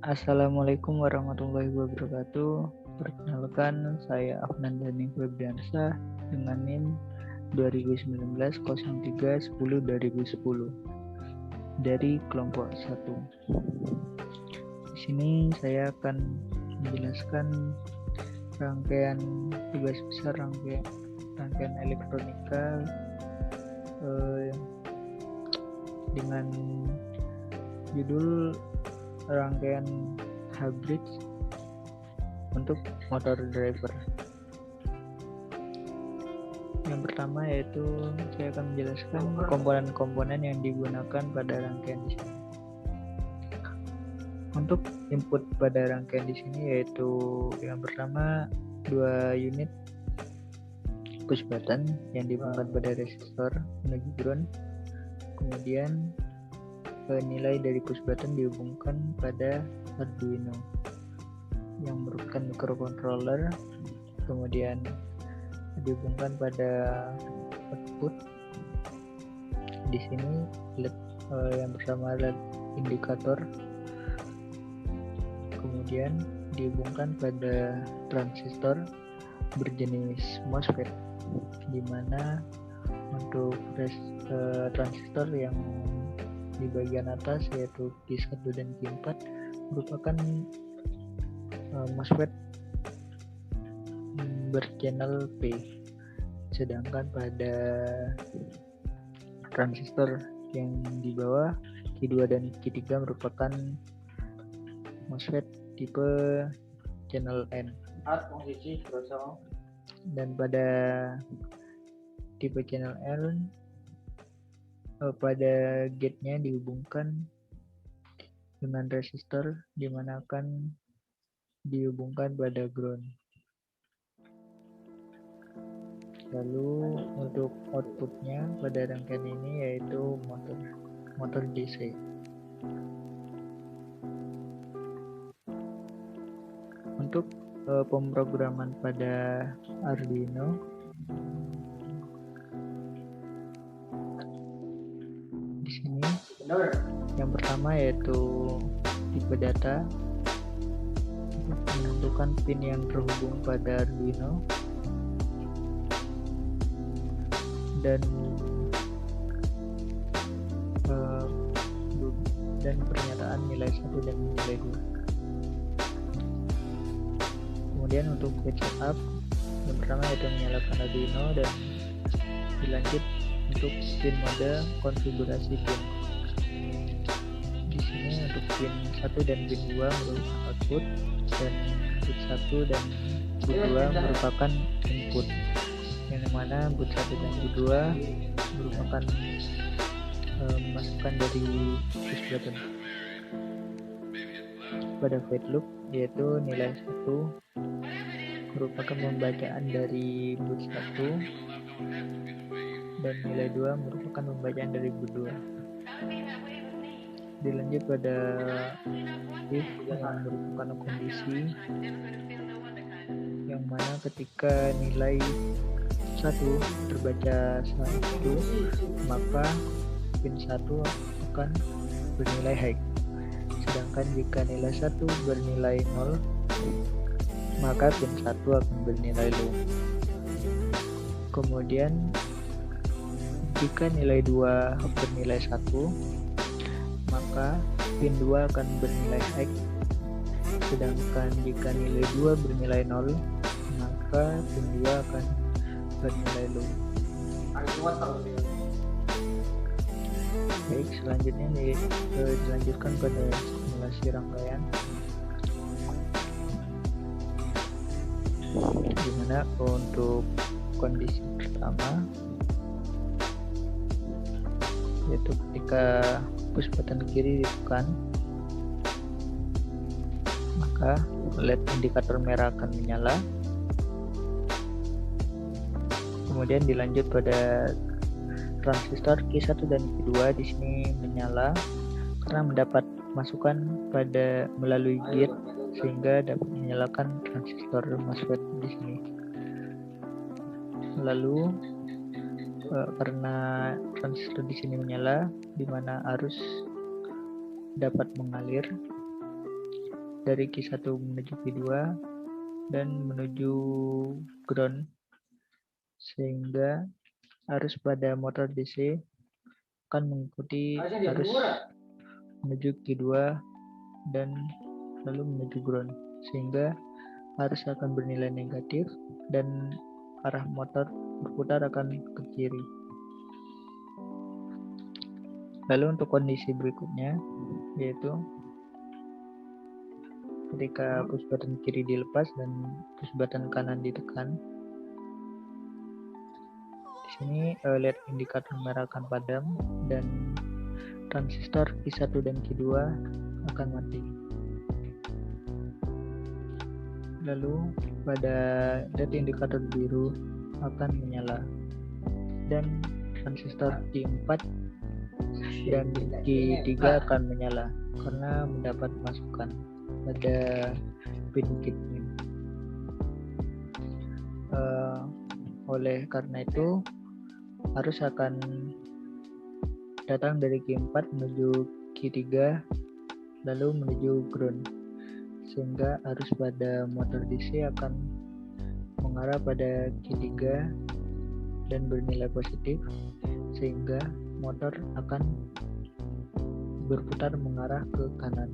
Assalamualaikum warahmatullahi wabarakatuh. Perkenalkan, saya Afnan Dani Febriansyah dengan NIM 2019-03-10-2010 dari kelompok 1. Di sini saya akan menjelaskan rangkaian tugas besar rangkaian elektronika dengan judul rangkaian hybrid untuk motor driver. Yang pertama yaitu saya akan menjelaskan komponen-komponen yang digunakan pada rangkaian di sini. Untuk input pada rangkaian di sini yaitu yang pertama 2 unit push button yang dihubungkan pada resistor menuju ground. Kemudian nilai dari push button dihubungkan pada Arduino yang merupakan microcontroller, kemudian dihubungkan pada output. Di sini LED yang bersama LED indikator, kemudian dihubungkan pada transistor berjenis MOSFET, di mana untuk transistor yang di bagian atas yaitu Q1 dan Q4 merupakan MOSFET berchannel P, sedangkan pada transistor yang di bawah Q2 dan Q3 merupakan MOSFET tipe channel N. Dan pada tipe channel N pada gate-nya dihubungkan dengan resistor, di mana akan dihubungkan pada ground. Lalu untuk outputnya pada rangkaian ini yaitu motor DC. Untuk pemrograman pada Arduino, di sini yang pertama yaitu tipe data untuk menentukan pin yang terhubung pada Arduino, dan pernyataan nilai 1 dan nilai 2. Kemudian untuk setup yang pertama yaitu menyalakan Arduino dan dilanjut untuk pin mode konfigurasi pin. Di sini untuk pin 1 dan pin 2 merupakan output, dan pin 1 dan pin 2 merupakan input, yang mana pin 1 dan pin 2 merupakan masukan dari push button. Pada void loop yaitu nilai 1 merupakan pembacaan dari boot 1 dan nilai 2 merupakan pembacaan dari boot 2. Dilanjut pada if yang merupakan kondisi yang mana ketika nilai 1 terbaca 1, maka pin 1 akan bernilai high, sedangkan jika nilai 1 bernilai 0, maka pin 1 akan bernilai low. Kemudian jika nilai 2 bernilai 1, maka pin 2 akan bernilai high, sedangkan jika nilai 2 bernilai 0, maka pin 2 akan bernilai low. Baik, selanjutnya dilanjutkan pada simulasi rangkaian, dimana untuk kondisi pertama yaitu ketika push button kiri ditekan, maka LED indikator merah akan menyala. Kemudian dilanjut pada transistor Q1 dan Q2 di sini menyala karena mendapat masukan melalui gate, sehingga dapat menyalakan transistor MOSFET di sini. Lalu karena transistor di sini menyala, di mana arus dapat mengalir, dari Q1 menuju Q2 dan menuju ground, sehingga arus pada motor DC akan mengikuti arus menuju Q2 dan lalu menuju ground, sehingga arus akan bernilai negatif dan arah motor berputar akan ke kiri. Lalu untuk kondisi berikutnya, yaitu ketika push button kiri dilepas dan push button kanan ditekan. Di sini LED indikator merah akan padam dan transistor Q1 dan Q2 akan mati. Lalu pada LED indikator biru akan menyala dan transistor Q4 dan Q3 akan menyala karena mendapat masukan pada pin kitnya. Oleh karena itu arus akan datang dari Q4 menuju Q3 lalu menuju ground, sehingga arus pada motor DC akan mengarah pada Q3 dan bernilai positif, sehingga motor akan berputar mengarah ke kanan.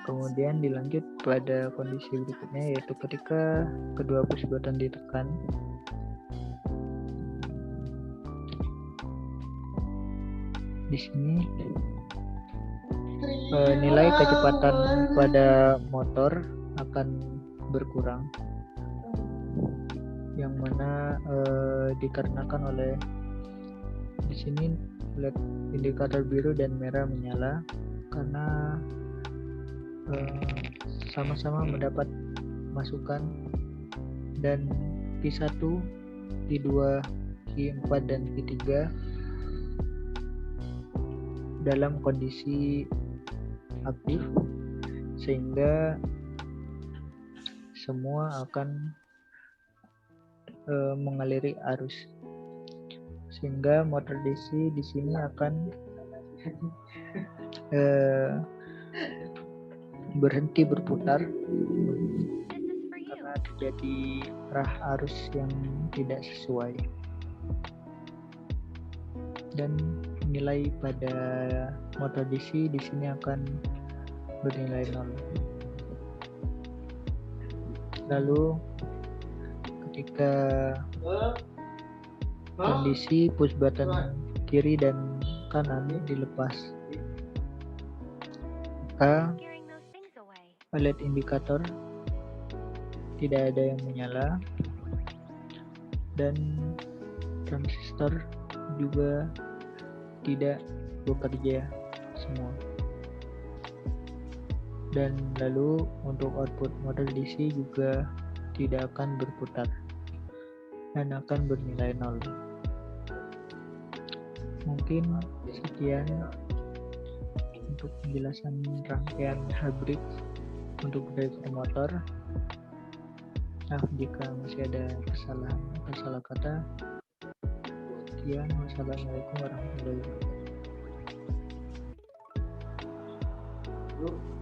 Kemudian dilanjut pada kondisi berikutnya, yaitu ketika kedua push button ditekan. Di sini nilai kecepatan pada motor akan berkurang, yang mana dikarenakan oleh di sini LED indikator biru dan merah menyala karena sama-sama mendapat masukan, dan Q1, Q2, Q4 dan Q3 dalam kondisi aktif, sehingga semua akan mengaliri arus, sehingga motor DC di sini akan berhenti berputar karena terjadi arah arus yang tidak sesuai, dan nilai pada motor DC di sini akan bernilai 0. Lalu ketika kondisi push button kiri dan kanan dilepas, maka LED indikator tidak ada yang menyala dan transistor juga tidak bekerja semua. Dan lalu untuk output motor DC juga tidak akan berputar dan akan bernilai 0. Mungkin sekian untuk penjelasan rangkaian hybrid untuk driver motor. Maaf jika masih ada kesalahan atau salah kata. Sekian, wassalamualaikum warahmatullahi wabarakatuh.